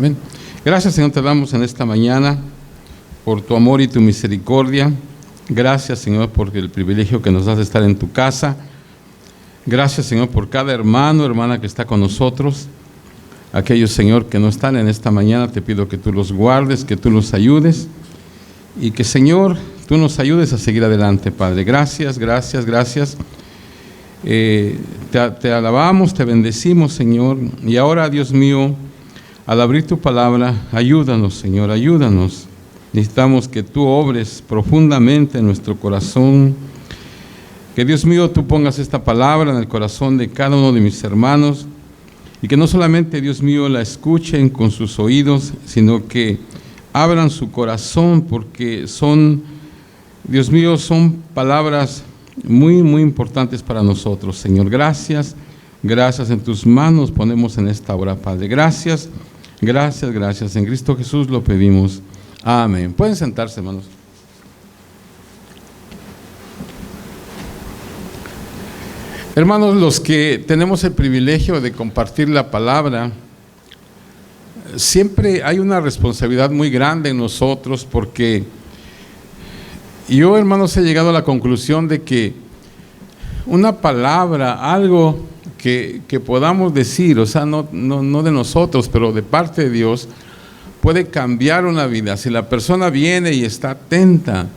Amén. Gracias, Señor, te damos en esta mañana por tu amor y tu misericordia. Gracias, Señor, por el privilegio que nos das de estar en tu casa. Gracias, Señor, por cada hermano, hermana que está con nosotros. Aquellos, Señor, que no están en esta mañana, te pido que tú los guardes, que tú los ayudes y que, Señor, tú nos ayudes a seguir adelante, Padre. Gracias, gracias, gracias. Te alabamos, te bendecimos, Señor. Y ahora, Dios mío, al abrir tu palabra, ayúdanos, Señor, ayúdanos. Necesitamos que tú obres profundamente en nuestro corazón. Que, Dios mío, tú pongas esta palabra en el corazón de cada uno de mis hermanos. Y que no solamente, Dios mío, la escuchen con sus oídos, sino que abran su corazón, porque son, Dios mío, son palabras muy, muy importantes para nosotros, Señor. Gracias, gracias. En tus manos ponemos en esta hora, Padre. Gracias, gracias, gracias. En Cristo Jesús lo pedimos. Amén. Pueden sentarse, hermanos. Hermanos, los que tenemos el privilegio de compartir la palabra, siempre hay una responsabilidad muy grande en nosotros, porque yo, hermanos, he llegado a la conclusión de que una palabra, algo que podamos decir, o sea, no de nosotros, pero de parte de Dios, puede cambiar una vida. Si la persona viene y está atenta,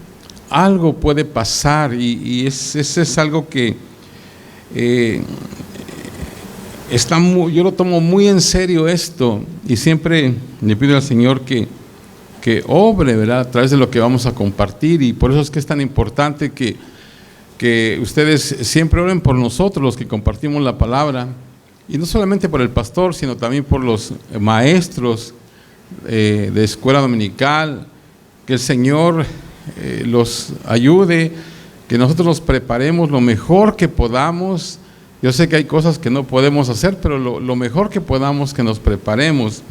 algo puede pasar, y ese es algo que yo lo tomo muy en serio esto, y siempre le pido al Señor que obre, ¿verdad?, a través de lo que vamos a compartir. Y por eso es que es tan importante que ustedes siempre oren por nosotros, los que compartimos la palabra, y no solamente por el pastor, sino también por los maestros de escuela dominical. Que el Señor los ayude, que nosotros nos preparemos lo mejor que podamos. Yo sé que hay cosas que no podemos hacer, pero lo mejor que podamos, que nos preparemos.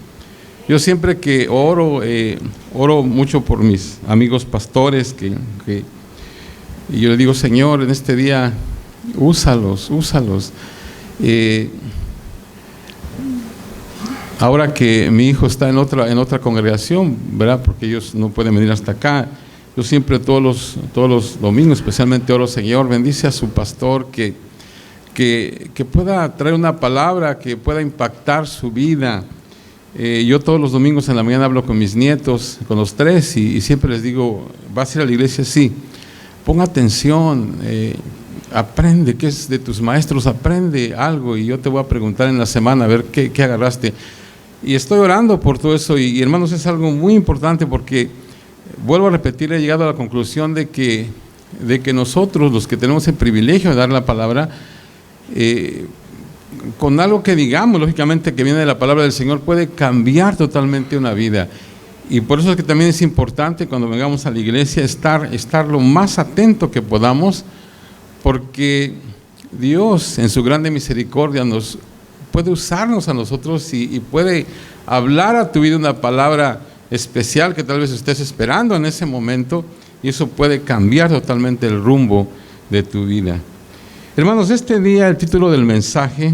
Yo siempre que oro mucho por mis amigos pastores, y yo le digo, Señor, en este día, úsalos. Ahora que mi hijo está en otra congregación, ¿verdad?, porque ellos no pueden venir hasta acá, yo siempre todos los domingos, especialmente oro, Señor, bendice a su pastor, que pueda traer una palabra que pueda impactar su vida. Yo todos los domingos en la mañana hablo con mis nietos, con los tres, y siempre les digo, ¿vas a ir a la iglesia? Sí. Pon atención, aprende, ¿qué es de tus maestros? Aprende algo, y yo te voy a preguntar en la semana a ver qué agarraste. Y estoy orando por todo eso, y hermanos, es algo muy importante, porque vuelvo a repetir, he llegado a la conclusión de que nosotros, los que tenemos el privilegio de dar la palabra, con algo que digamos, lógicamente, que viene de la palabra del Señor, puede cambiar totalmente una vida. Y por eso es que también es importante, cuando vengamos a la iglesia, estar lo más atento que podamos, porque Dios, en su grande misericordia, nos puede usarnos a nosotros y puede hablar a tu vida una palabra especial que tal vez estés esperando en ese momento, y eso puede cambiar totalmente el rumbo de tu vida. Hermanos, este día el título del mensaje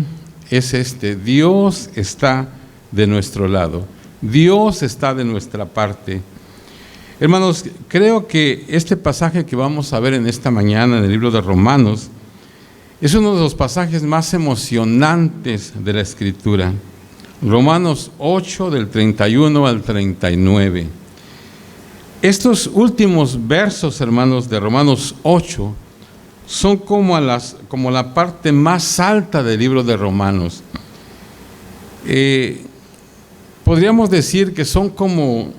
es Dios está de nuestro lado. Dios está de nuestra parte. Hermanos, creo que este pasaje que vamos a ver en esta mañana en el libro de Romanos es uno de los pasajes más emocionantes de la Escritura. Romanos 8, del 31 al 39. Estos últimos versos, hermanos, de Romanos 8, son como la parte más alta del libro de Romanos. Podríamos decir que son como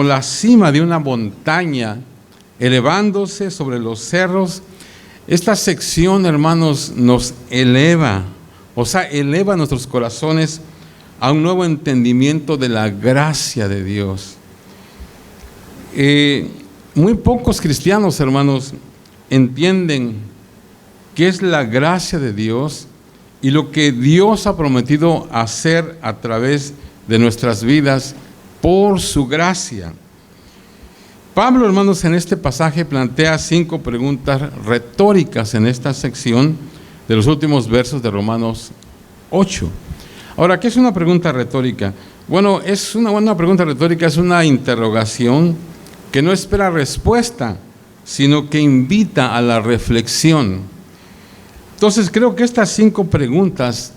la cima de una montaña, elevándose sobre los cerros. Esta sección, hermanos, nos eleva, eleva nuestros corazones a un nuevo entendimiento de la gracia de Dios. Muy pocos cristianos, hermanos, entienden qué es la gracia de Dios y lo que Dios ha prometido hacer a través de nuestras vidas por su gracia. Pablo, hermanos, en este pasaje plantea 5 preguntas retóricas en esta sección de los últimos versos de Romanos 8. Ahora, ¿qué es una pregunta retórica? Bueno, es una buena pregunta retórica, es una interrogación que no espera respuesta, sino que invita a la reflexión. Entonces, creo que estas 5 preguntas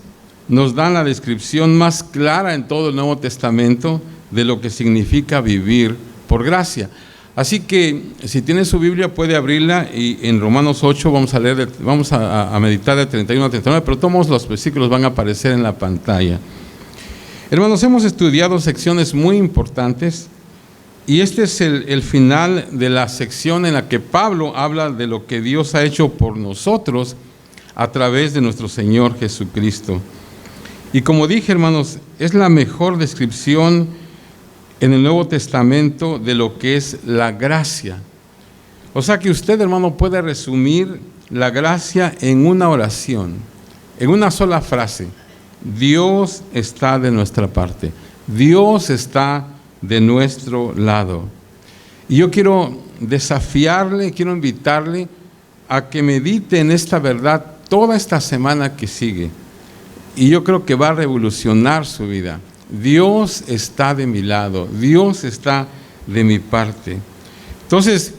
nos dan la descripción más clara en todo el Nuevo Testamento de lo que significa vivir por gracia. Así que, si tiene su Biblia, puede abrirla, y en Romanos 8 vamos a leer, vamos a meditar de 31 a 39, pero todos los versículos van a aparecer en la pantalla. Hermanos, hemos estudiado secciones muy importantes, y este es el final de la sección en la que Pablo habla de lo que Dios ha hecho por nosotros a través de nuestro Señor Jesucristo. Y como dije, hermanos, es la mejor descripción en el Nuevo Testamento de lo que es la gracia. O sea que usted, hermano, puede resumir la gracia en una oración, en una sola frase: Dios está de nuestra parte, Dios está de nuestro lado. Y yo quiero desafiarle, quiero invitarle a que medite en esta verdad toda esta semana que sigue. Y yo creo que va a revolucionar su vida. Dios está de mi lado, Dios está de mi parte. Entonces,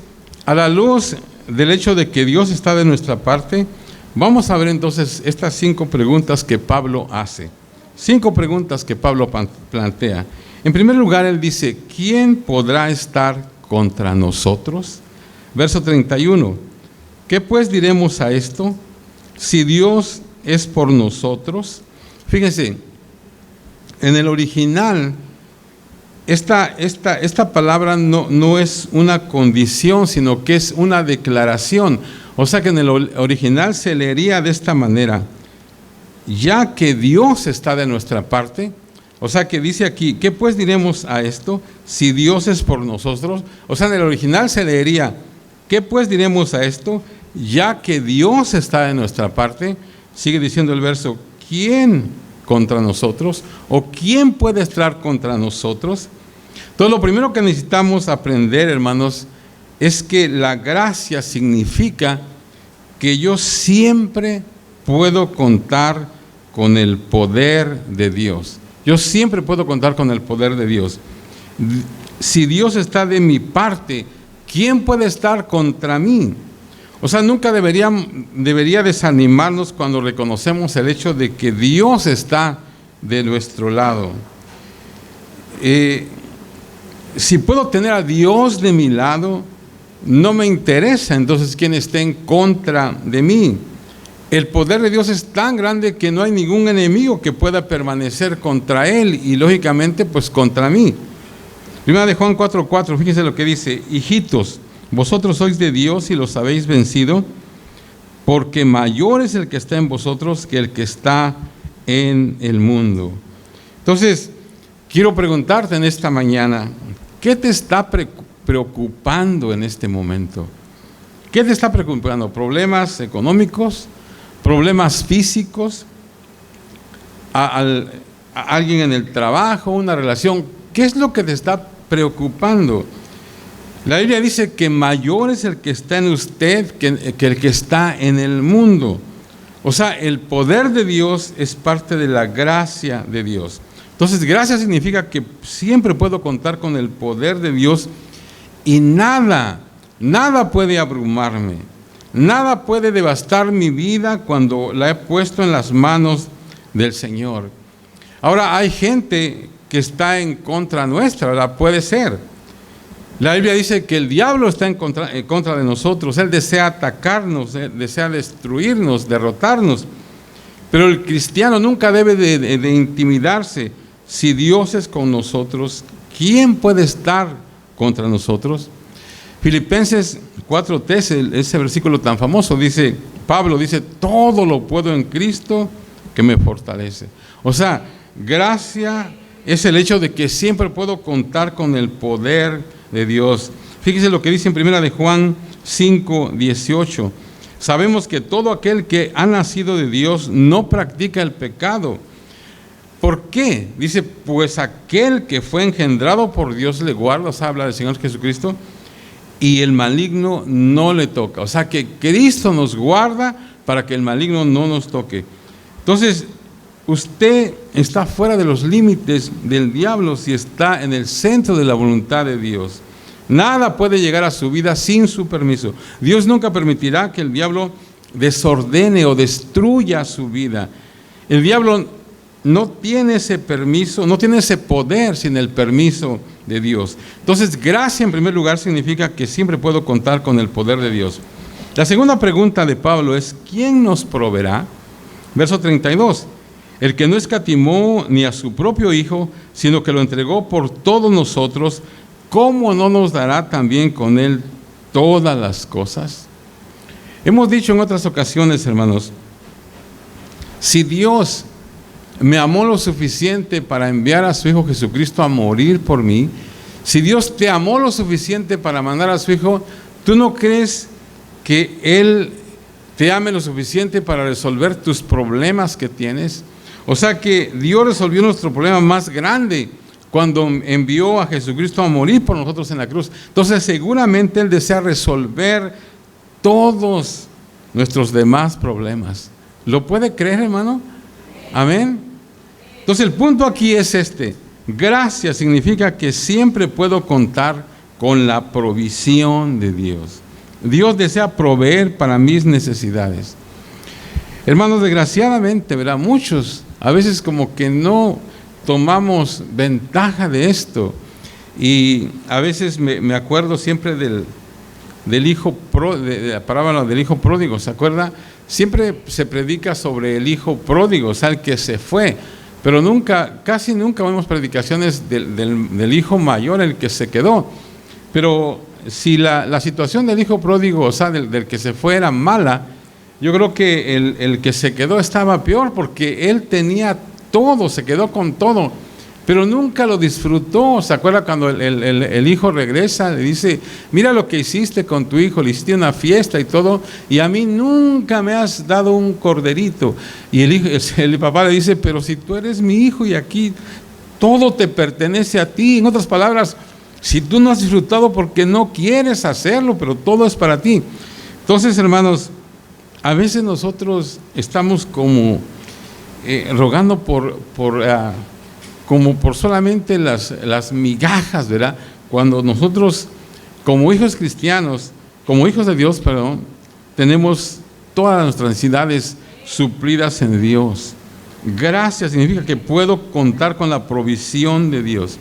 a la luz del hecho de que Dios está de nuestra parte, vamos a ver entonces estas 5 preguntas que Pablo hace. 5 preguntas que Pablo plantea. En primer lugar, él dice: ¿quién podrá estar contra nosotros? Verso 31. ¿Qué pues diremos a esto? Si Dios es por nosotros. Fíjense, en el original, esta palabra no es una condición, sino que es una declaración. O sea que en el original se leería de esta manera: ya que Dios está de nuestra parte. O sea que dice aquí: ¿qué pues diremos a esto? Si Dios es por nosotros. O sea, en el original se leería: ¿qué pues diremos a esto? Ya que Dios está de nuestra parte. Sigue diciendo el verso: ¿quién contra nosotros? ¿O quién puede estar contra nosotros? Entonces, lo primero que necesitamos aprender, hermanos, es que la gracia significa que yo siempre puedo contar con el poder de Dios. Yo siempre puedo contar con el poder de Dios. Si Dios está de mi parte, ¿quién puede estar contra mí? O sea, nunca debería desanimarnos cuando reconocemos el hecho de que Dios está de nuestro lado. Si puedo tener a Dios de mi lado, no me interesa entonces quién esté en contra de mí. El poder de Dios es tan grande que no hay ningún enemigo que pueda permanecer contra Él, y lógicamente pues contra mí. Primera de Juan 4:4, fíjense lo que dice: hijitos, vosotros sois de Dios y los habéis vencido, porque mayor es el que está en vosotros que el que está en el mundo. Entonces, quiero preguntarte en esta mañana: ¿qué te está preocupando en este momento? ¿Qué te está preocupando? ¿Problemas económicos? ¿Problemas físicos? ¿A alguien en el trabajo? ¿Una relación? ¿Qué es lo que te está preocupando? La Biblia dice que mayor es el que está en usted que el que está en el mundo. O sea, el poder de Dios es parte de la gracia de Dios. Entonces, gracia significa que siempre puedo contar con el poder de Dios, y nada puede abrumarme. Nada puede devastar mi vida cuando la he puesto en las manos del Señor. Ahora, hay gente que está en contra nuestra, ¿verdad? Puede ser. La Biblia dice que el diablo está en contra de nosotros. Él desea atacarnos, desea destruirnos, derrotarnos. Pero el cristiano nunca debe de intimidarse. Si Dios es con nosotros, ¿quién puede estar contra nosotros? Filipenses 4:13, ese versículo tan famoso, dice, Pablo dice: todo lo puedo en Cristo que me fortalece. O sea, gracia es el hecho de que siempre puedo contar con el poder de Dios. Fíjese lo que dice en primera de Juan 5:18. Sabemos que todo aquel que ha nacido de Dios no practica el pecado. ¿Por qué? Dice: pues aquel que fue engendrado por Dios le guarda. O sea, habla del Señor Jesucristo, y el maligno no le toca. O sea que Cristo nos guarda para que el maligno no nos toque. Entonces, usted está fuera de los límites del diablo si está en el centro de la voluntad de Dios. Nada puede llegar a su vida sin su permiso. Dios nunca permitirá que el diablo desordene o destruya su vida. El diablo no tiene ese permiso, no tiene ese poder sin el permiso de Dios. Entonces, gracia en primer lugar significa que siempre puedo contar con el poder de Dios. La segunda pregunta de Pablo es, ¿quién nos proveerá? Verso 32. El que no escatimó ni a su propio Hijo, sino que lo entregó por todos nosotros, ¿cómo no nos dará también con Él todas las cosas? Hemos dicho en otras ocasiones, hermanos, si Dios me amó lo suficiente para enviar a su Hijo Jesucristo a morir por mí, si Dios te amó lo suficiente para mandar a su Hijo, ¿tú no crees que Él te ame lo suficiente para resolver tus problemas que tienes? O sea que Dios resolvió nuestro problema más grande cuando envió a Jesucristo a morir por nosotros en la cruz. Entonces seguramente Él desea resolver todos nuestros demás problemas. ¿Lo puede creer, hermano? Amén. Entonces el punto aquí es este. Gracia significa que siempre puedo contar con la provisión de Dios. Dios desea proveer para mis necesidades. Hermanos, desgraciadamente, ¿verdad? Muchos a veces como que no tomamos ventaja de esto. Y a veces me acuerdo siempre de la parábola del hijo pródigo, ¿se acuerda? Siempre se predica sobre el hijo pródigo, o sea, el que se fue, pero casi nunca vemos predicaciones del hijo mayor, el que se quedó. Pero si la situación del hijo pródigo, o sea, del que se fue era mala, yo creo que el que se quedó estaba peor, porque él tenía todo, se quedó con todo, pero nunca lo disfrutó. ¿Se acuerda cuando el hijo regresa? Le dice, mira lo que hiciste con tu hijo, le hiciste una fiesta y todo, y a mí nunca me has dado un corderito. Y el papá le dice, pero si tú eres mi hijo y aquí todo te pertenece a ti. En otras palabras, si tú no has disfrutado porque no quieres hacerlo, pero todo es para ti. Entonces, hermanos, a veces nosotros estamos como rogando como por solamente las migajas, ¿verdad? Cuando nosotros, como hijos cristianos, como hijos de Dios, tenemos todas nuestras necesidades suplidas en Dios. Gracia significa que puedo contar con la provisión de Dios.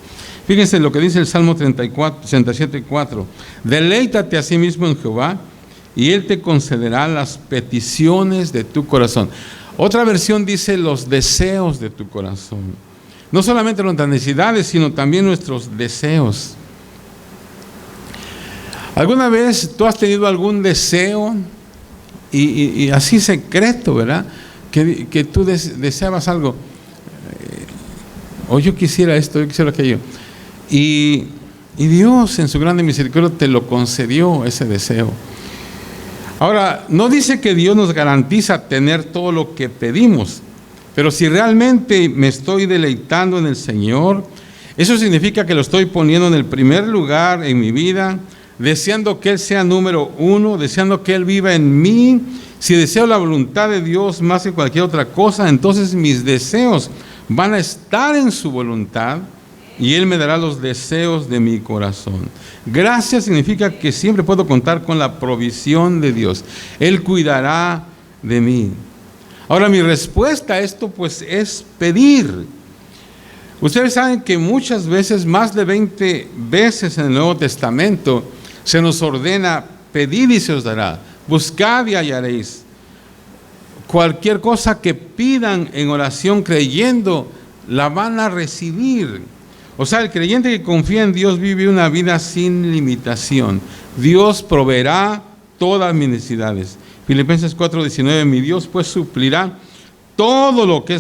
Fíjense lo que dice el Salmo 37:4. Deleítate a sí mismo en Jehová, y Él te concederá las peticiones de tu corazón. Otra versión dice los deseos de tu corazón. No solamente nuestras necesidades, sino también nuestros deseos. ¿Alguna vez tú has tenido algún deseo y así secreto, verdad? Que tú deseabas algo. O yo quisiera esto, yo quisiera aquello. Y Dios en su grande misericordia te lo concedió, ese deseo. Ahora, no dice que Dios nos garantiza tener todo lo que pedimos, pero si realmente me estoy deleitando en el Señor, eso significa que lo estoy poniendo en el primer lugar en mi vida, deseando que Él sea número uno, deseando que Él viva en mí. Si deseo la voluntad de Dios más que cualquier otra cosa, entonces mis deseos van a estar en su voluntad y Él me dará los deseos de mi corazón. Gracia significa que siempre puedo contar con la provisión de Dios. Él cuidará de mí. Ahora, mi respuesta a esto pues es pedir. Ustedes saben que muchas veces, más de 20 veces en el Nuevo Testamento, se nos ordena pedid y se os dará, buscad y hallaréis. Cualquier cosa que pidan en oración creyendo, la van a recibir. O sea, el creyente que confía en Dios vive una vida sin limitación. Dios proveerá todas mis necesidades. Filipenses 4:19, mi Dios pues suplirá todo lo que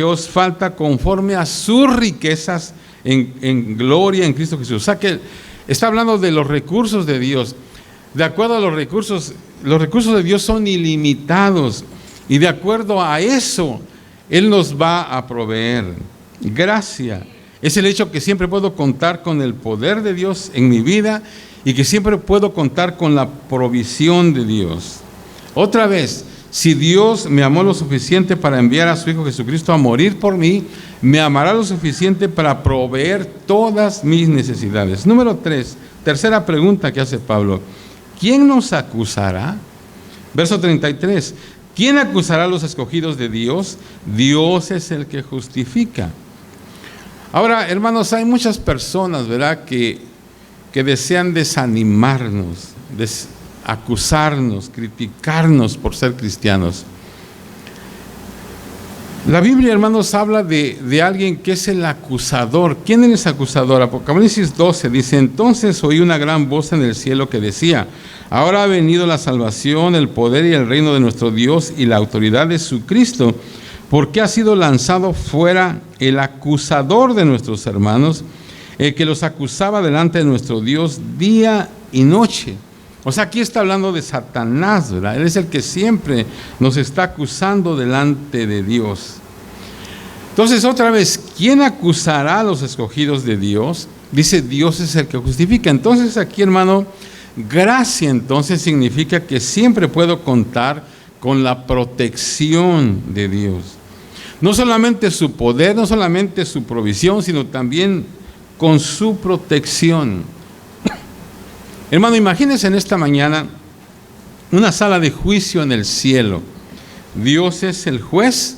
os falta conforme a sus riquezas en gloria en Cristo Jesús. O sea que está hablando de los recursos de Dios. De acuerdo a los recursos de Dios son ilimitados, y de acuerdo a eso Él nos va a proveer. Gracia es el hecho que siempre puedo contar con el poder de Dios en mi vida y que siempre puedo contar con la provisión de Dios. Otra vez, Si Dios me amó lo suficiente para enviar a su Hijo Jesucristo a morir por mí, me amará lo suficiente para proveer todas mis necesidades. Número 3, tercera pregunta que hace Pablo. ¿Quién nos acusará? Verso 33. ¿Quién acusará a los escogidos de Dios? Dios es el que justifica. Ahora, hermanos, hay muchas personas, ¿verdad?, que desean desanimarnos, acusarnos, criticarnos por ser cristianos. La Biblia, hermanos, habla de alguien que es el acusador. ¿Quién es el acusador? Apocalipsis 12 dice: entonces oí una gran voz en el cielo que decía: ahora ha venido la salvación, el poder y el reino de nuestro Dios y la autoridad de su Cristo, porque ha sido lanzado fuera el acusador de nuestros hermanos, el que los acusaba delante de nuestro Dios día y noche. O sea, aquí está hablando de Satanás, ¿verdad? Él es el que siempre nos está acusando delante de Dios. Entonces, otra vez, ¿quién acusará a los escogidos de Dios? Dice, Dios es el que justifica. Entonces, aquí, hermano, gracia entonces significa que siempre puedo contar con la protección de Dios. No solamente su poder, no solamente su provisión, sino también con su protección. Hermano, imagínense en esta mañana una sala de juicio en el cielo. Dios es el juez,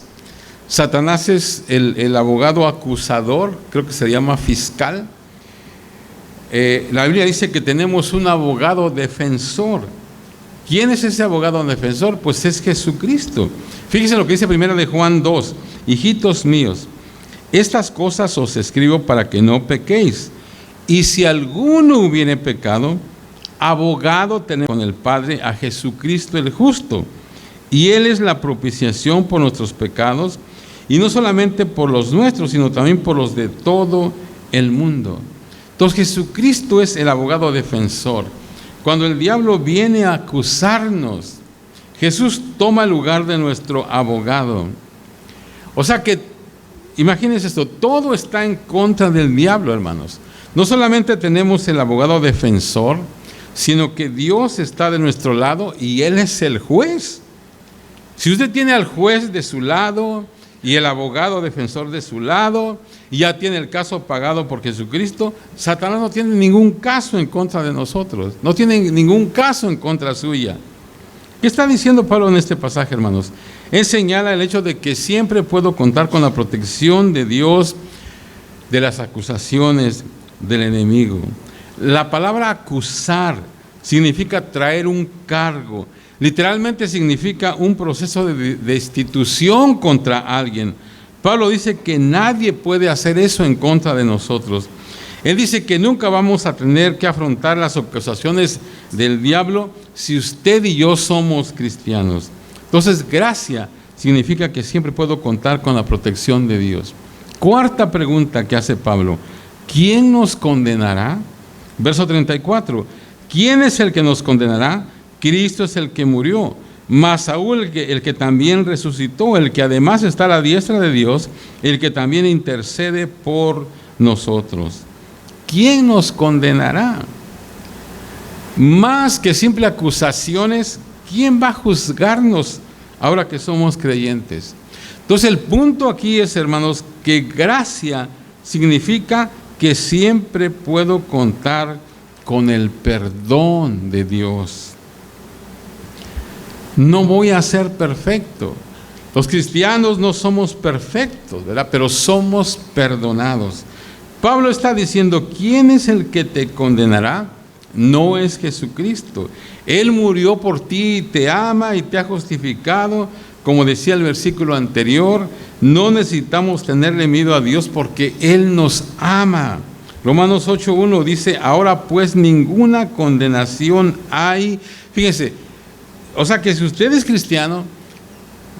Satanás es el abogado acusador, creo que se llama fiscal. La Biblia dice que tenemos un abogado defensor. ¿Quién es ese abogado defensor? Pues es Jesucristo. Fíjense lo que dice 1 de Juan 2. Hijitos míos, estas cosas os escribo para que no pequéis. Y si alguno hubiere pecado, abogado tenemos con el Padre, a Jesucristo el justo, y Él es la propiciación por nuestros pecados, y no solamente por los nuestros, sino también por los de todo el mundo. Entonces Jesucristo es el abogado defensor. Cuando el diablo viene a acusarnos, Jesús toma el lugar de nuestro abogado. O sea que, imagínense esto, todo está en contra del diablo, hermanos. No solamente tenemos el abogado defensor, sino que Dios está de nuestro lado y Él es el juez. Si usted tiene al juez de su lado y el abogado defensor de su lado, y ya tiene el caso pagado por Jesucristo, Satanás no tiene ningún caso en contra de nosotros, no tiene ningún caso en contra suya. ¿Qué está diciendo Pablo en este pasaje, hermanos? Él señala el hecho de que siempre puedo contar con la protección de Dios de las acusaciones del enemigo. La palabra acusar significa traer un cargo. Literalmente significa un proceso de destitución contra alguien. Pablo dice que nadie puede hacer eso en contra de nosotros. Él dice que nunca vamos a tener que afrontar las acusaciones del diablo si usted y yo somos cristianos. Entonces, gracia significa que siempre puedo contar con la protección de Dios. Cuarta pregunta que hace Pablo: ¿quién nos condenará? Verso 34. ¿Quién es el que nos condenará? Cristo es el que murió, mas aún el que también resucitó, el que además está a la diestra de Dios, el que también intercede por nosotros. ¿Quién nos condenará? Más que simple acusaciones, ¿quién va a juzgarnos ahora que somos creyentes? Entonces el punto aquí es, hermanos, que gracia significa que siempre puedo contar con el perdón de Dios. No voy a ser perfecto. Los cristianos no somos perfectos, ¿verdad? Pero somos perdonados. Pablo está diciendo, ¿quién es el que te condenará? No es Jesucristo. Él murió por ti y te ama y te ha justificado. Como decía el versículo anterior, no necesitamos tenerle miedo a Dios porque Él nos ama. Romanos 8:1 dice, ahora pues ninguna condenación hay. Fíjense, o sea que si usted es cristiano,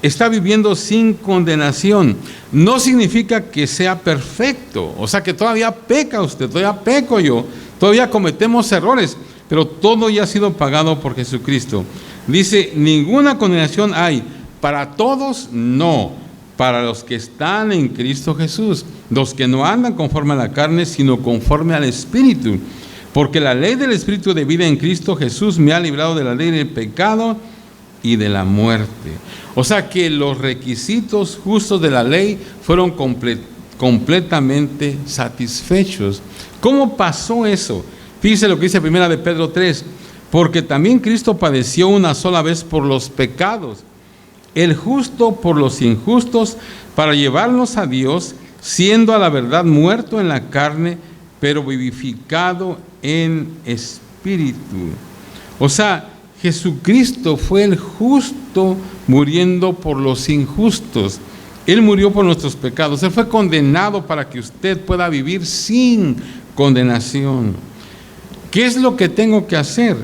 está viviendo sin condenación. No significa que sea perfecto, o sea que todavía peca usted, todavía peco yo, todavía cometemos errores, pero todo ya ha sido pagado por Jesucristo. Dice, ninguna condenación hay. Para todos, no. Para los que están en Cristo Jesús, los que no andan conforme a la carne, sino conforme al Espíritu. Porque la ley del Espíritu de vida en Cristo Jesús me ha librado de la ley del pecado y de la muerte. O sea que los requisitos justos de la ley fueron completamente satisfechos. ¿Cómo pasó eso? Fíjese lo que dice 1 de Pedro 3, porque también Cristo padeció una sola vez por los pecados, el justo por los injustos, para llevarnos a Dios, siendo a la verdad muerto en la carne, pero vivificado en espíritu. O sea, Jesucristo fue el justo muriendo por los injustos. Él murió por nuestros pecados. Él fue condenado para que usted pueda vivir sin condenación. ¿Qué es lo que tengo que hacer?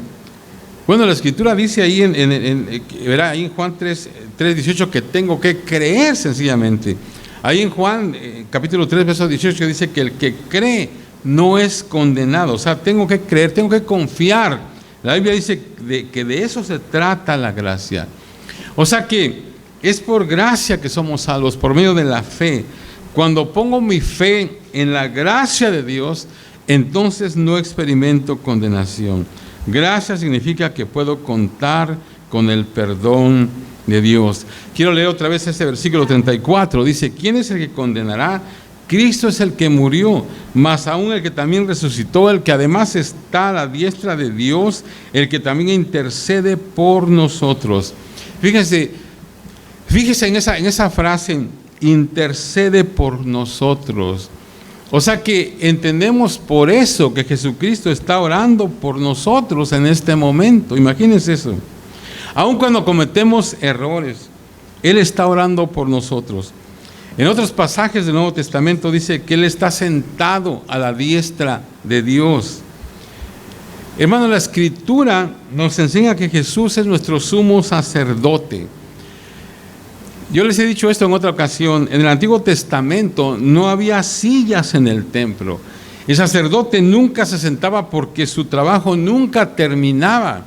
Bueno, la Escritura dice ahí ahí en Juan 3:18 que tengo que creer sencillamente. Ahí en Juan capítulo 3, verso 18 dice que el que cree no es condenado. O sea, tengo que creer, tengo que confiar. La Biblia dice que de eso se trata la gracia. O sea que es por gracia que somos salvos, por medio de la fe. Cuando pongo mi fe en la gracia de Dios, entonces no experimento condenación. Gracia significa que puedo contar con el perdón de Dios. Quiero leer otra vez este versículo 34. Dice, ¿quién es el que condenará? Cristo es el que murió, más aún el que también resucitó, el que además está a la diestra de Dios, el que también intercede por nosotros. Fíjese en esa frase, intercede por nosotros. O sea que entendemos por eso que Jesucristo está orando por nosotros en este momento. Imagínense eso. Aun cuando cometemos errores, Él está orando por nosotros. En otros pasajes del Nuevo Testamento dice que Él está sentado a la diestra de Dios. Hermano, la Escritura nos enseña que Jesús es nuestro sumo sacerdote. Yo les he dicho esto en otra ocasión. En el Antiguo Testamento no había sillas en el templo. El sacerdote nunca se sentaba porque su trabajo nunca terminaba.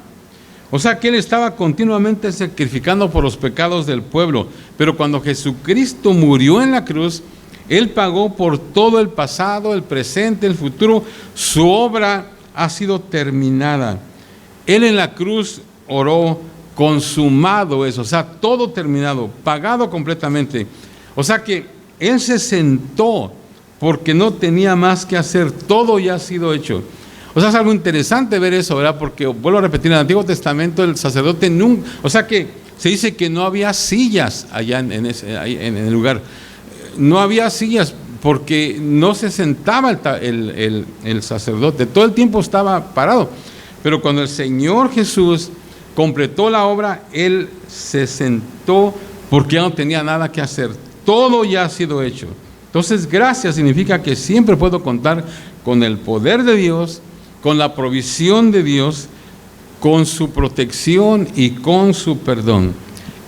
O sea que Él estaba continuamente sacrificando por los pecados del pueblo. Pero cuando Jesucristo murió en la cruz, Él pagó por todo el pasado, el presente, el futuro. Su obra ha sido terminada. Él en la cruz oró, consumado es, o sea, todo terminado, pagado completamente. O sea que Él se sentó porque no tenía más que hacer, todo ya ha sido hecho. O sea, es algo interesante ver eso, ¿verdad? Porque, vuelvo a repetir, en el Antiguo Testamento el sacerdote nunca, o sea que se dice que no había sillas allá en el lugar. No había sillas porque no se sentaba el sacerdote, todo el tiempo estaba parado. Pero cuando el Señor Jesús completó la obra, Él se sentó porque ya no tenía nada que hacer. Todo ya ha sido hecho. Entonces, gracia significa que siempre puedo contar con el poder de Dios, con la provisión de Dios, con su protección y con su perdón.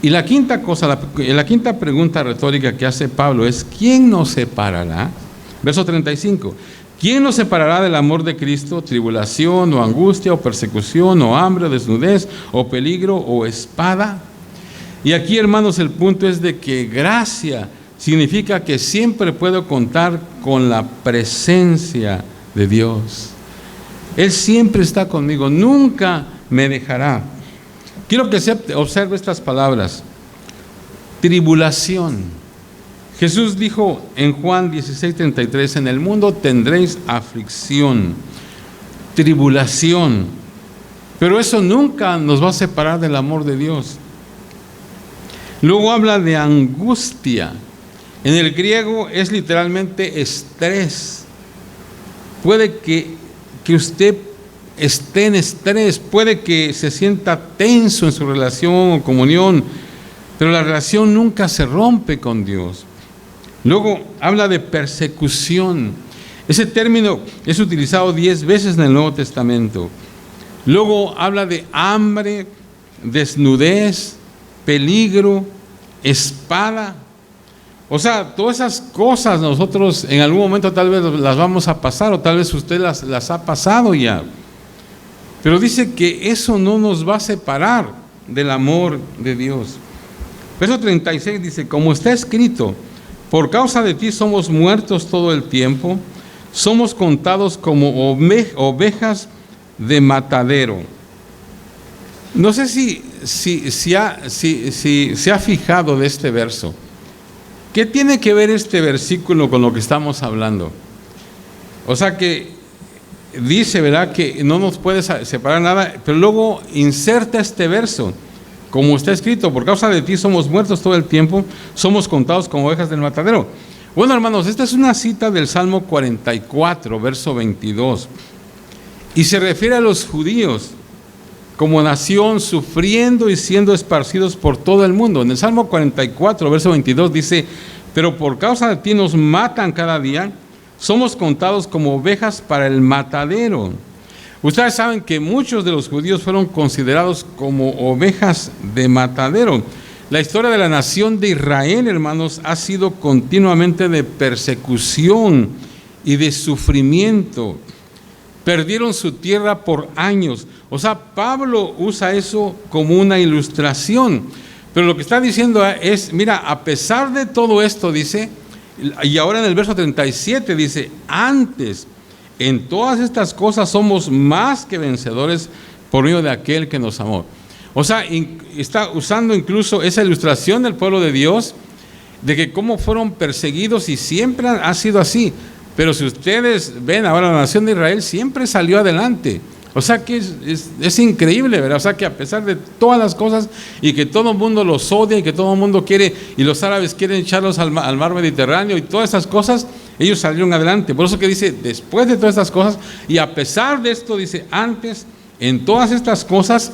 Y la quinta cosa, la quinta pregunta retórica que hace Pablo es, ¿quién nos separará? Verso 35. ¿Quién nos separará del amor de Cristo? ¿Tribulación o angustia o persecución o hambre o desnudez o peligro o espada? Y aquí, hermanos, el punto es de que gracia significa que siempre puedo contar con la presencia de Dios. Él siempre está conmigo, nunca me dejará. Quiero que se observe estas palabras. Tribulación. Jesús dijo en Juan 16:33, en el mundo tendréis aflicción, tribulación, pero eso nunca nos va a separar del amor de Dios. Luego habla de angustia. En el griego es literalmente estrés. Puede que usted esté en estrés, puede que se sienta tenso en su relación o comunión, pero la relación nunca se rompe con Dios. Luego habla de persecución. Ese término es utilizado 10 veces en el Nuevo Testamento. Luego habla de hambre, desnudez, peligro, espada. O sea, todas esas cosas nosotros en algún momento tal vez las vamos a pasar, o tal vez usted las ha pasado ya. Pero dice que eso no nos va a separar del amor de Dios. Verso 36 dice, como está escrito, por causa de ti somos muertos todo el tiempo, somos contados como ovejas de matadero. No sé si si se ha fijado de este verso, ¿qué tiene que ver este versículo con lo que estamos hablando? O sea que dice, ¿verdad?, que no nos puede separar nada, pero luego inserta este verso, como está escrito: por causa de ti somos muertos todo el tiempo, somos contados como ovejas del matadero. Bueno, hermanos, esta es una cita del Salmo 44, verso 22, y se refiere a los judíos como nación sufriendo y siendo esparcidos por todo el mundo. En el Salmo 44, verso 22 dice: pero por causa de ti nos matan cada día, somos contados como ovejas para el matadero. Ustedes saben que muchos de los judíos fueron considerados como ovejas de matadero. La historia de la nación de Israel, hermanos, ha sido continuamente de persecución y de sufrimiento. Perdieron su tierra por años. O sea, Pablo usa eso como una ilustración. Pero lo que está diciendo es, mira, a pesar de todo esto, dice, y ahora en el verso 37 dice: antes, en todas estas cosas somos más que vencedores por medio de aquel que nos amó. O sea, está usando incluso esa ilustración del pueblo de Dios, de que cómo fueron perseguidos, y siempre ha sido así. Pero si ustedes ven ahora, la nación de Israel siempre salió adelante. O sea que es increíble, ¿verdad? O sea que a pesar de todas las cosas, y que todo el mundo los odia, y que todo el mundo quiere, y los árabes quieren echarlos al mar Mediterráneo, y todas esas cosas, ellos salieron adelante. Por eso que dice, después de todas estas cosas, y a pesar de esto, dice, antes, en todas estas cosas,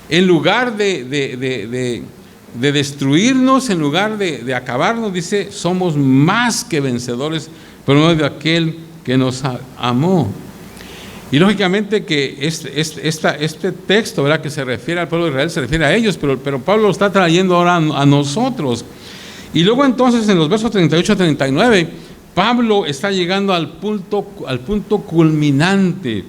en lugar de destruirnos, en lugar de acabarnos, dice, somos más que vencedores por medio de aquel que nos amó. Y lógicamente que este texto, ¿verdad?, que se refiere al pueblo de Israel, se refiere a ellos, pero Pablo lo está trayendo ahora a nosotros. Y luego entonces en los versos 38 a 39, Pablo está llegando al punto culminante.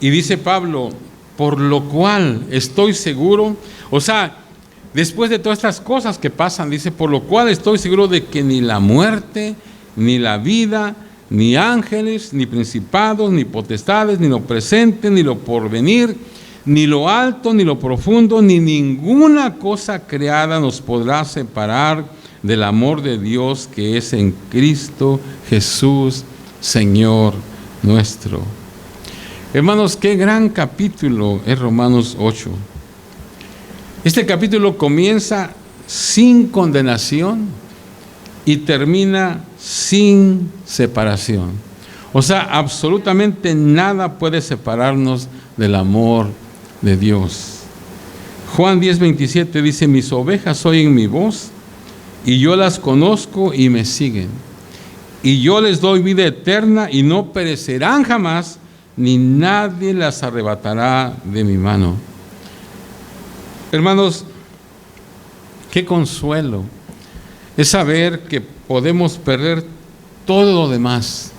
Y dice Pablo: por lo cual estoy seguro, o sea, después de todas estas cosas que pasan, dice: por lo cual estoy seguro de que ni la muerte, ni la vida, ni ángeles, ni principados, ni potestades, ni lo presente, ni lo porvenir, ni lo alto, ni lo profundo, ni ninguna cosa creada nos podrá separar del amor de Dios que es en Cristo Jesús, Señor nuestro. Hermanos, qué gran capítulo es Romanos 8. Este capítulo comienza sin condenación y termina sin separación. O sea, absolutamente nada puede separarnos del amor de Dios. Juan 10:27 dice: mis ovejas oyen mi voz, y yo las conozco y me siguen. Y yo les doy vida eterna, y no perecerán jamás, ni nadie las arrebatará de mi mano. Hermanos, qué consuelo es saber que podemos perder todo lo demás,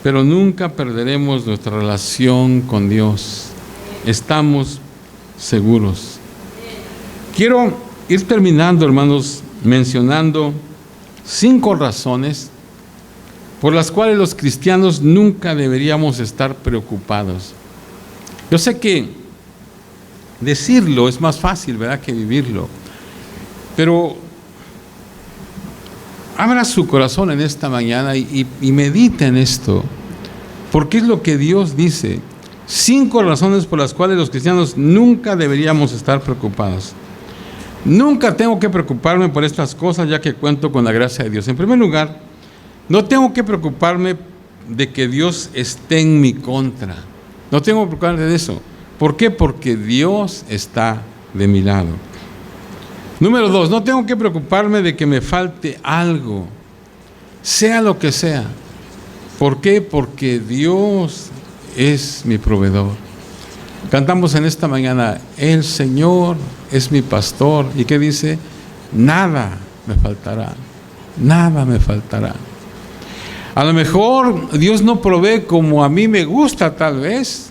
pero nunca perderemos nuestra relación con Dios. Estamos seguros. Quiero ir terminando, hermanos, mencionando 5 razones por las cuales los cristianos nunca deberíamos estar preocupados. Yo sé que decirlo es más fácil, ¿verdad?, que vivirlo, pero abra su corazón en esta mañana y medita en esto, porque es lo que Dios dice. 5 razones por las cuales los cristianos nunca deberíamos estar preocupados. Nunca tengo que preocuparme por estas cosas, ya que cuento con la gracia de Dios. En primer lugar, no tengo que preocuparme de que Dios esté en mi contra. No tengo que preocuparme de eso. ¿Por qué? Porque Dios está de mi lado. Número 2, no tengo que preocuparme de que me falte algo, sea lo que sea. ¿Por qué? Porque Dios es mi proveedor. Cantamos en esta mañana: el Señor es mi pastor. ¿Y qué dice? Nada me faltará, nada me faltará. A lo mejor Dios no provee como a mí me gusta, tal vez,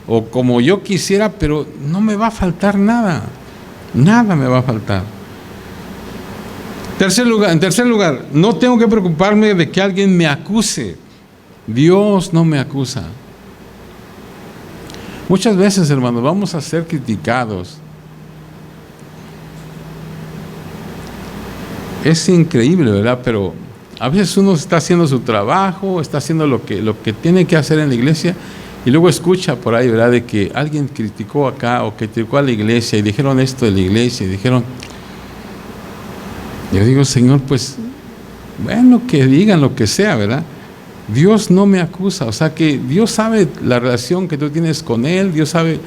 o como yo quisiera, pero no me va a faltar nada. Nada me va a faltar. En tercer lugar, no tengo que preocuparme de que alguien me acuse. Dios no me acusa. Muchas veces, hermanos, vamos a ser criticados Es increíble, ¿verdad? Pero a veces uno está haciendo su trabajo, está haciendo lo que tiene que hacer en la iglesia, y luego escucha por ahí, ¿verdad?, de que alguien criticó acá o criticó a la iglesia y dijeron esto de la iglesia y dijeron... Yo digo, Señor, pues, bueno, que digan lo que sea, ¿verdad? Dios no me acusa, o sea que Dios sabe la relación que tú tienes con Él, Dios sabe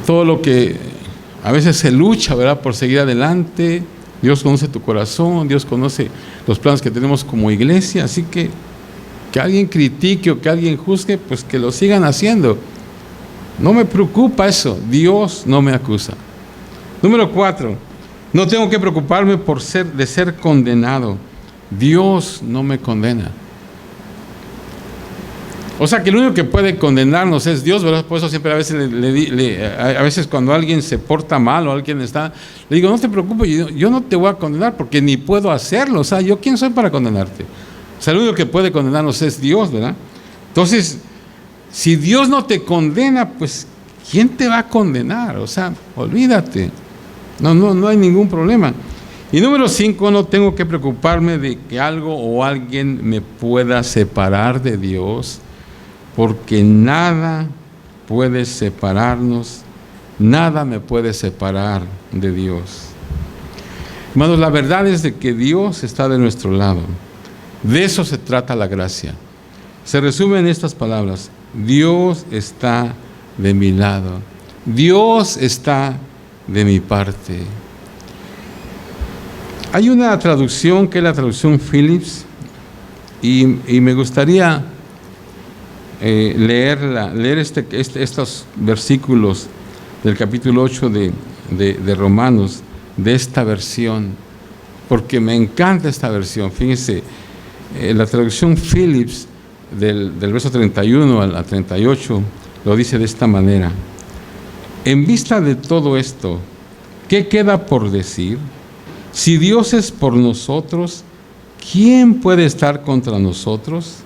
todo lo que a veces se lucha, ¿verdad?, por seguir adelante. Dios conoce tu corazón, Dios conoce los planes que tenemos como iglesia, así que alguien critique o que alguien juzgue, pues que lo sigan haciendo. No me preocupa eso, Dios no me acusa. Número 4, no tengo que preocuparme de ser condenado. Dios no me condena. O sea que el único que puede condenarnos es Dios, ¿verdad? Por eso siempre a veces a veces cuando alguien se porta mal o alguien le digo, no te preocupes, yo no te voy a condenar porque ni puedo hacerlo. O sea, ¿yo quién soy para condenarte? O sea, el único que puede condenarnos es Dios, ¿verdad? Entonces, si Dios no te condena, pues, ¿quién te va a condenar? O sea, olvídate. No hay ningún problema. Y número 5, no tengo que preocuparme de que algo o alguien me pueda separar de Dios, porque nada puede separarnos, nada me puede separar de Dios. Hermanos, la verdad es de que Dios está de nuestro lado. De eso se trata la gracia. Se resume en estas palabras: Dios está de mi lado, Dios está de mi parte. Hay una traducción que es la traducción Phillips, y me gustaría leer estos versículos del capítulo 8 de Romanos, de esta versión, porque me encanta esta versión. Fíjense, la traducción Phillips del verso 31 al 38 lo dice de esta manera: en vista de todo esto, ¿qué queda por decir? Si Dios es por nosotros, ¿quién puede estar contra nosotros?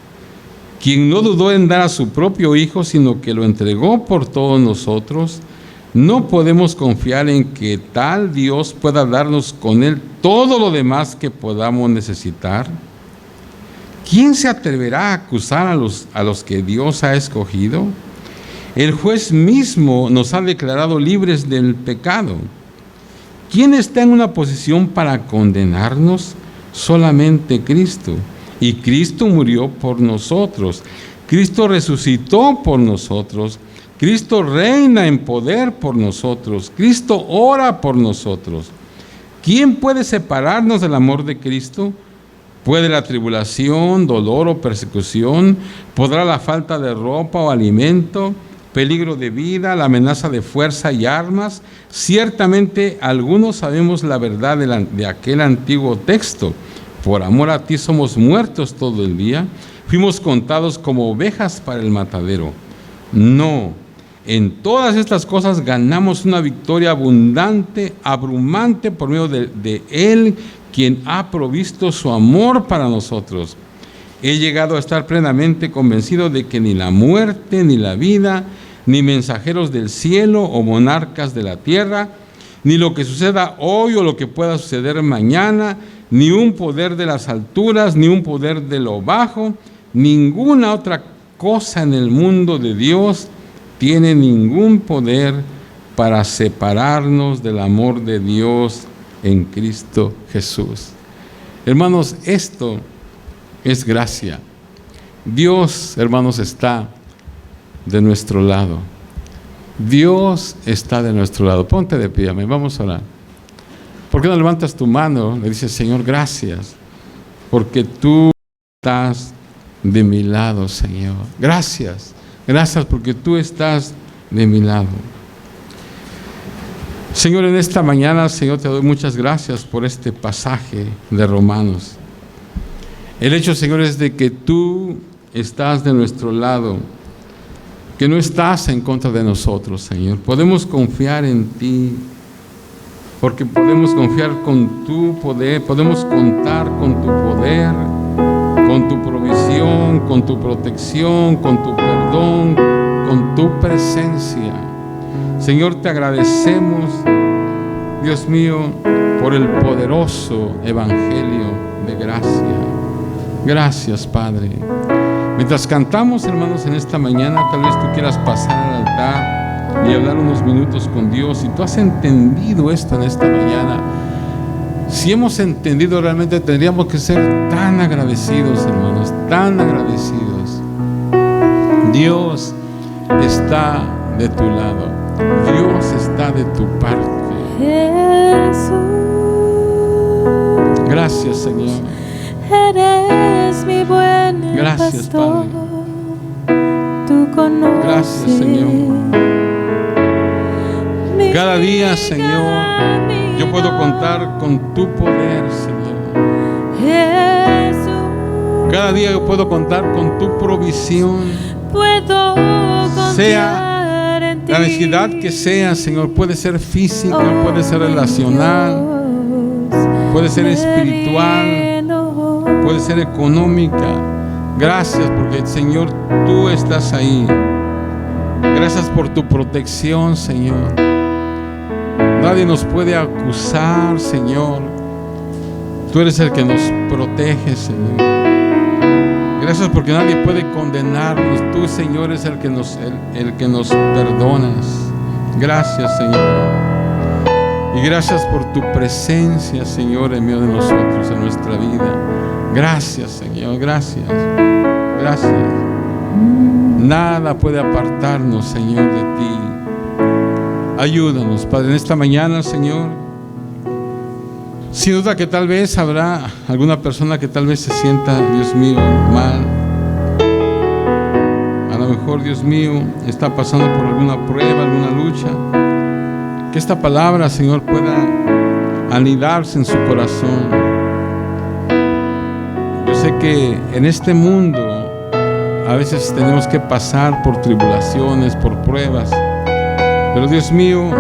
Quien no dudó en dar a su propio Hijo, sino que lo entregó por todos nosotros, ¿no podemos confiar en que tal Dios pueda darnos con Él todo lo demás que podamos necesitar? ¿Quién se atreverá a acusar a los que Dios ha escogido? El juez mismo nos ha declarado libres del pecado. ¿Quién está en una posición para condenarnos? Solamente Cristo. Y Cristo murió por nosotros. Cristo resucitó por nosotros. Cristo reina en poder por nosotros. Cristo ora por nosotros. ¿Quién puede separarnos del amor de Cristo? ¿Puede la tribulación, dolor o persecución? ¿Podrá la falta de ropa o alimento? ¿Peligro de vida, la amenaza de fuerza y armas? Ciertamente algunos sabemos la verdad de aquel antiguo texto. Por amor a ti somos muertos todo el día, fuimos contados como ovejas para el matadero. No, en todas estas cosas ganamos una victoria abundante, abrumante por medio de Él, quien ha provisto su amor para nosotros. He llegado a estar plenamente convencido de que ni la muerte, ni la vida, ni mensajeros del cielo o monarcas de la tierra, ni lo que suceda hoy o lo que pueda suceder mañana, ni un poder de las alturas, ni un poder de lo bajo, ninguna otra cosa en el mundo de Dios tiene ningún poder para separarnos del amor de Dios en Cristo Jesús. Hermanos, esto es gracia. Dios, hermanos, está de nuestro lado. Dios está de nuestro lado. Ponte de pie, vamos a orar. ¿Por qué no levantas tu mano? Le dices: Señor, gracias, porque tú estás de mi lado, Señor. Gracias, gracias porque tú estás de mi lado. Señor, en esta mañana, Señor, te doy muchas gracias por este pasaje de Romanos. El hecho, Señor, es de que tú estás de nuestro lado, que no estás en contra de nosotros, Señor. Podemos confiar en ti, porque podemos confiar con tu poder, podemos contar con tu poder, con tu provisión, con tu protección, con tu perdón, con tu presencia. Señor, te agradecemos, Dios mío, por el poderoso evangelio de gracia. Gracias, Padre. Mientras cantamos, hermanos, en esta mañana, tal vez tú quieras pasar al altar y hablar unos minutos con Dios. Si tú has entendido esto en esta mañana, si hemos entendido realmente, tendríamos que ser tan agradecidos, hermanos, tan agradecidos. Dios está de tu lado. Dios está de tu parte. Jesús, Gracias, Señor. eres mi buen Gracias, pastor. Padre. Tú conoces Gracias, Señor. mi Cada día, Señor, yo puedo contar con tu poder, Señor. Jesús, Cada día yo puedo contar con tu provisión. puedo confiar en ti. La necesidad que sea, Señor, puede ser física, puede ser relacional, puede ser espiritual, puede ser económica. Gracias porque, Señor, tú estás ahí. Gracias por tu protección, Señor. Nadie nos puede acusar, Señor. Tú eres el que nos protege, Señor. Gracias porque nadie puede condenarnos. Tú, Señor, es el que nos perdonas. Gracias, Señor. Y gracias por tu presencia, Señor, en medio de nosotros, en nuestra vida. Gracias, Señor, gracias. Gracias. Nada puede apartarnos, Señor, de ti. Ayúdanos, Padre, en esta mañana, Señor. Sin duda que tal vez habrá alguna persona que tal vez se sienta, Dios mío, mal. A lo mejor, Dios mío, está pasando por alguna prueba, alguna lucha. Que esta palabra, Señor, pueda anidarse en su corazón. Yo sé que en este mundo a veces tenemos que pasar por tribulaciones, por pruebas. Pero Dios mío,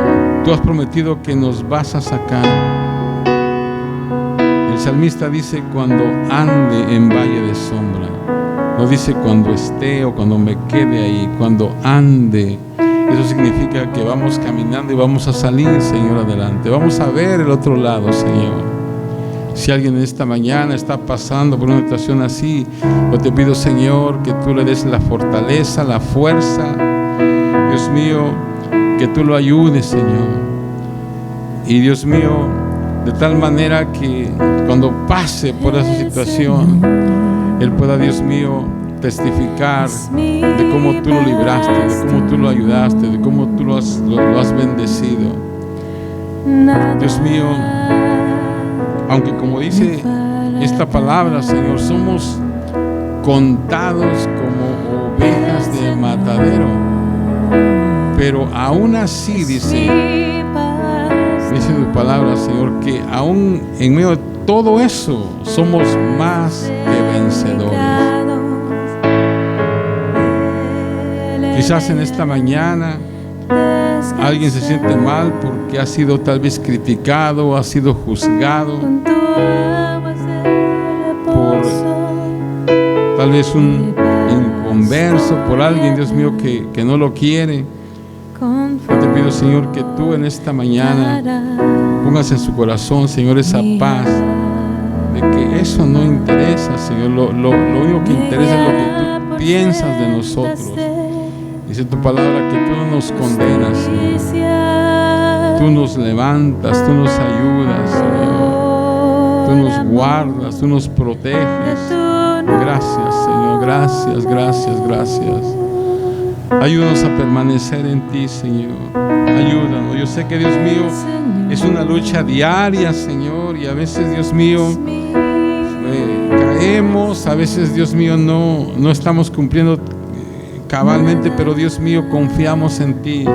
tú has prometido que nos vas a sacar. El salmista dice: cuando ande en valle de sombra. No dice cuando esté o cuando me quede ahí, cuando ande. Eso significa que vamos caminando y vamos a salir, Señor, adelante. Vamos a ver el otro lado, Señor. Si alguien en esta mañana está pasando por una situación así, yo te pido, Señor, que tú le des la fortaleza, la fuerza. Dios mío, que tú lo ayudes, Señor. Y Dios mío, de tal manera que cuando pase por esa situación, Él pueda, Dios mío, testificar de cómo tú lo libraste, de cómo tú lo ayudaste, de cómo tú lo has bendecido. Dios mío, aunque como dice esta palabra, Señor, somos contados como ovejas de matadero, pero aún así dice tu palabra, Señor, que aún en medio de todo eso somos más que vencedores. Quizás en esta mañana alguien se siente mal porque ha sido tal vez criticado, ha sido juzgado por tal vez un inconverso, por alguien, Dios mío, que no lo quiere. Yo te pido, Señor, que tú en esta mañana pongas en su corazón, Señor, esa paz, de que eso no interesa, Señor. Lo único que interesa es lo que tú piensas de nosotros. Dice tu palabra que tú no nos condenas, Señor. Tú nos levantas, tú nos ayudas, Señor. Tú nos guardas, tú nos proteges. Gracias, Señor. Gracias, gracias, gracias. Ayúdanos a permanecer en ti, Señor. Ayúdanos. Yo sé que, Dios mío, es una lucha diaria, Señor, y a veces, Dios mío, caemos, a veces, Dios mío, no estamos cumpliendo cabalmente, pero Dios mío, confiamos en ti.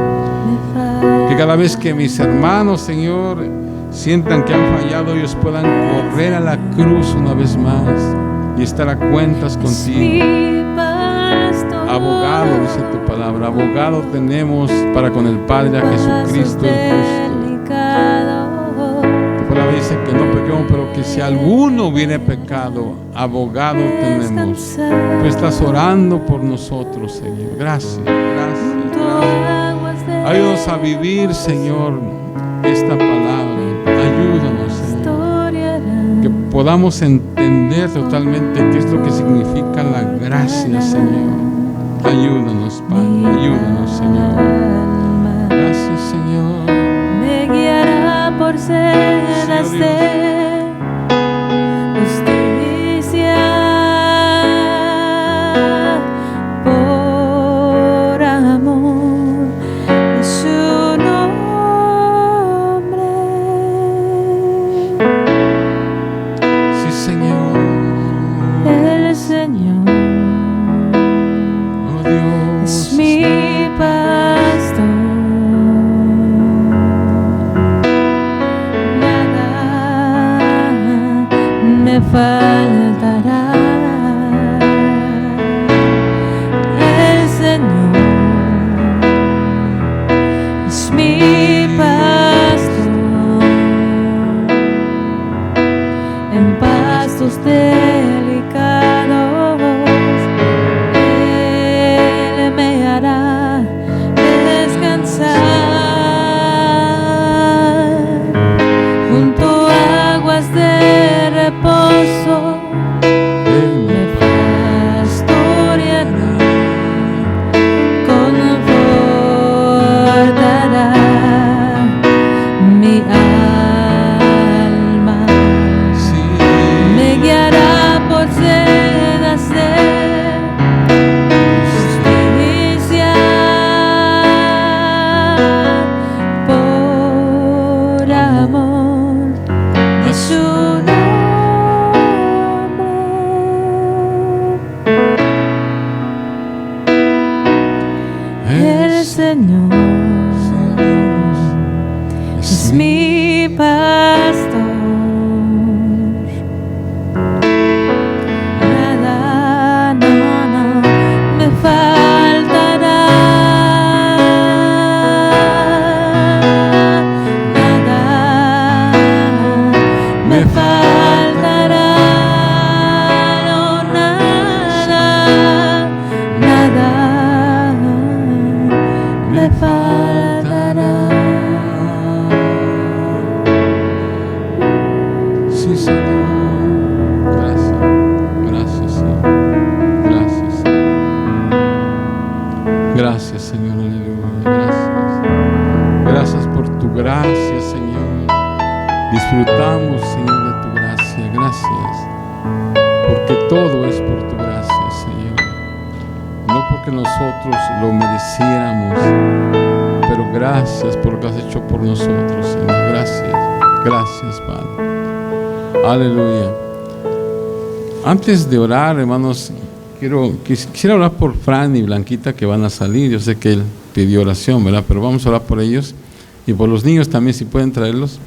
Que cada vez que mis hermanos, Señor, sientan que han fallado, ellos puedan correr a la cruz una vez más y estar a cuentas contigo. Abogado, dice tu palabra, abogado tenemos para con el Padre, a Jesucristo el justo. Tu palabra dice que no pequemos, pero que si alguno hubiere pecado, abogado tenemos. Tú estás orando por nosotros, Señor. Gracias, gracias, gracias. Ayúdanos a vivir, Señor, esta palabra. Ayúdanos, podamos entender totalmente qué es lo que significa la gracia, Señor. Ayúdanos, Padre, ayúdanos, Señor. Gracias, Señor. Me guiará por sendas de justicia, por amor de su nombre. Sí, Señor. El Señor Oh, Dios. es mi pastor, nada me faltará. El Señor es mi pastor, en pastos delicados Él me hará descansar, junto a aguas de reposo me pastoreará, confortará mi alma, Sí. me guiará por sendas de justicia, por amor de su nombre. El Señor es mi pastor, nada, no me faltará, nada me faltará, no, nada me faltará. Sí, Señor. Gracias. Gracias, Señor. Gracias, Señor. Gracias, Señor. Aleluya. Gracias. Gracias por tu gracia, Señor. Disfrutamos, Señor, de tu gracia. Gracias. Porque todo es por tu gracia, Señor. No porque nosotros lo mereciéramos, pero gracias por lo que has hecho por nosotros, Señor. Gracias. Gracias, Padre. Aleluya. Antes de orar, hermanos, quisiera orar por Fran y Blanquita que van a salir. Yo sé que él pidió oración, ¿verdad? Pero vamos a orar por ellos y por los niños también, si pueden traerlos.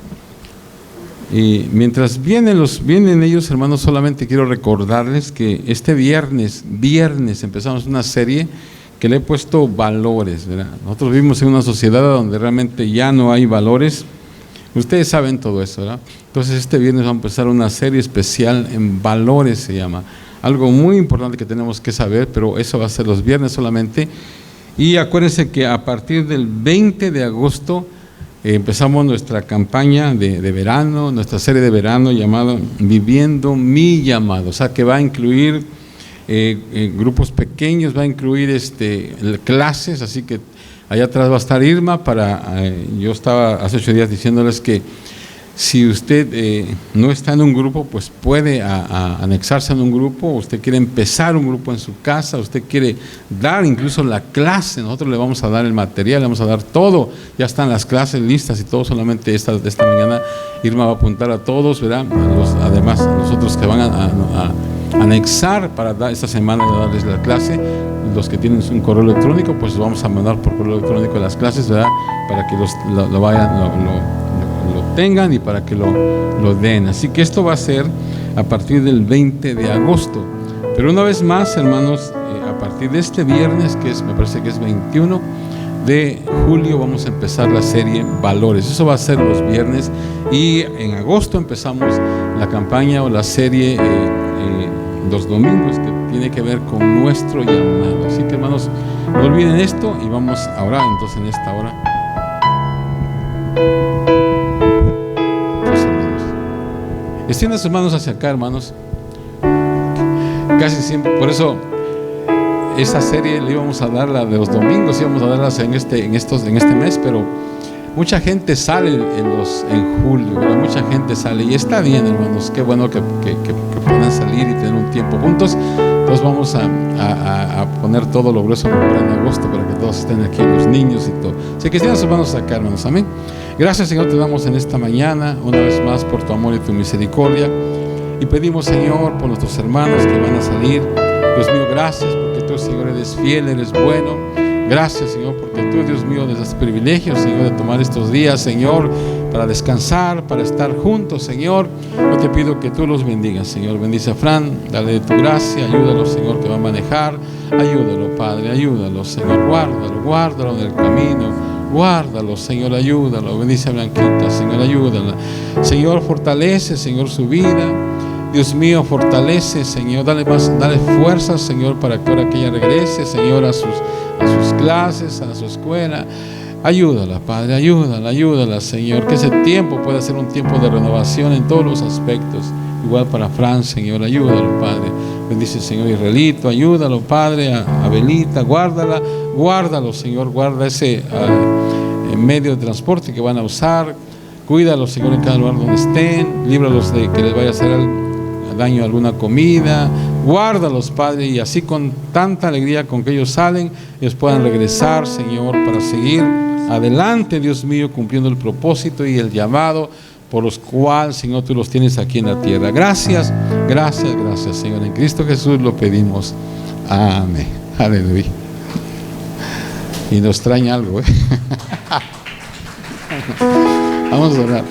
Y mientras vienen ellos, hermanos, solamente quiero recordarles que este viernes empezamos una serie que le he puesto valores, ¿verdad? Nosotros vivimos en una sociedad donde realmente ya no hay valores. Ustedes saben todo eso, ¿verdad? Entonces este viernes vamos a empezar una serie especial en valores, se llama. Algo muy importante que tenemos que saber, pero eso va a ser los viernes solamente. Y acuérdense que a partir del 20 de agosto empezamos nuestra campaña de verano, nuestra serie de verano llamada Viviendo mi llamado. O sea que va a incluir grupos pequeños, va a incluir clases, así que allá atrás va a estar Irma yo estaba hace 8 días diciéndoles que si usted no está en un grupo, pues puede anexarse en un grupo. Usted quiere empezar un grupo en su casa, usted quiere dar incluso la clase, nosotros le vamos a dar el material, le vamos a dar todo, ya están las clases listas y todo. Solamente esta mañana Irma va a apuntar a todos, ¿verdad? Además a los otros que van a anexar para dar esta semana de darles la clase. Los que tienen un correo electrónico, pues vamos a mandar por correo electrónico las clases, ¿verdad? Para que lo tengan y para que lo den. Así que esto va a ser a partir del 20 de agosto. Pero una vez más, hermanos, a partir de este viernes, me parece que es 21 de julio, vamos a empezar la serie Valores. Eso va a ser los viernes. Y en agosto empezamos la campaña o la serie los domingos, que tiene que ver con nuestro llamado. Así que, hermanos, no olviden esto y vamos a orar entonces en esta hora. Extienda sus manos hacia acá, hermanos. Casi siempre, por eso esta serie le íbamos a dar, la de los domingos, íbamos a darlas en este mes, pero mucha gente sale en julio, ¿verdad? Mucha gente sale y está bien, hermanos. Qué bueno que puedan salir y tener un tiempo juntos. Entonces vamos a poner todo lo grueso en agosto para que todos estén aquí, los niños y todo. Así que extiendan sus manos acá, hermanos. Amén. Gracias, Señor, te damos en esta mañana una vez más por tu amor y tu misericordia. Y pedimos, Señor, por nuestros hermanos que van a salir. Dios mío, gracias porque tú, Señor, eres fiel, eres bueno. Gracias, Señor, porque tú, Dios mío, nos das privilegio, Señor, de tomar estos días, Señor, para descansar, para estar juntos, Señor. Yo te pido que tú los bendigas, Señor. Bendice a Fran, dale de tu gracia, ayúdalo, Señor, que va a manejar. Ayúdalo, Padre, ayúdalo, Señor. Guárdalo en el camino. Guárdalo, Señor, ayúdalo. Bendice a Blanquita, Señor, ayúdala. Señor, fortalece, Señor, su vida. Dios mío, fortalece, Señor, dale fuerzas, Señor, para que ahora que ella regrese, Señor, a sus clases, a su escuela. Ayúdala, Padre, ayúdala, Señor, que ese tiempo pueda ser un tiempo de renovación en todos los aspectos. Igual para Fran, Señor, ayúdalo, Padre. Bendice, Señor, Israelito, ayúdalo, Padre, a Abelita, guárdalo, Señor, guarda ese medio de transporte que van a usar. Cuídalos, Señor, en cada lugar donde estén. Líbralos de que les vaya a hacer daño a alguna comida. Guárdalos, Padre, y así con tanta alegría con que ellos salen, ellos puedan regresar, Señor, para seguir adelante, Dios mío, cumpliendo el propósito y el llamado por los cuales, Señor, tú los tienes aquí en la tierra. Gracias, Señor. En Cristo Jesús lo pedimos. Amén. Aleluya. Y nos traen algo, Vamos a orar.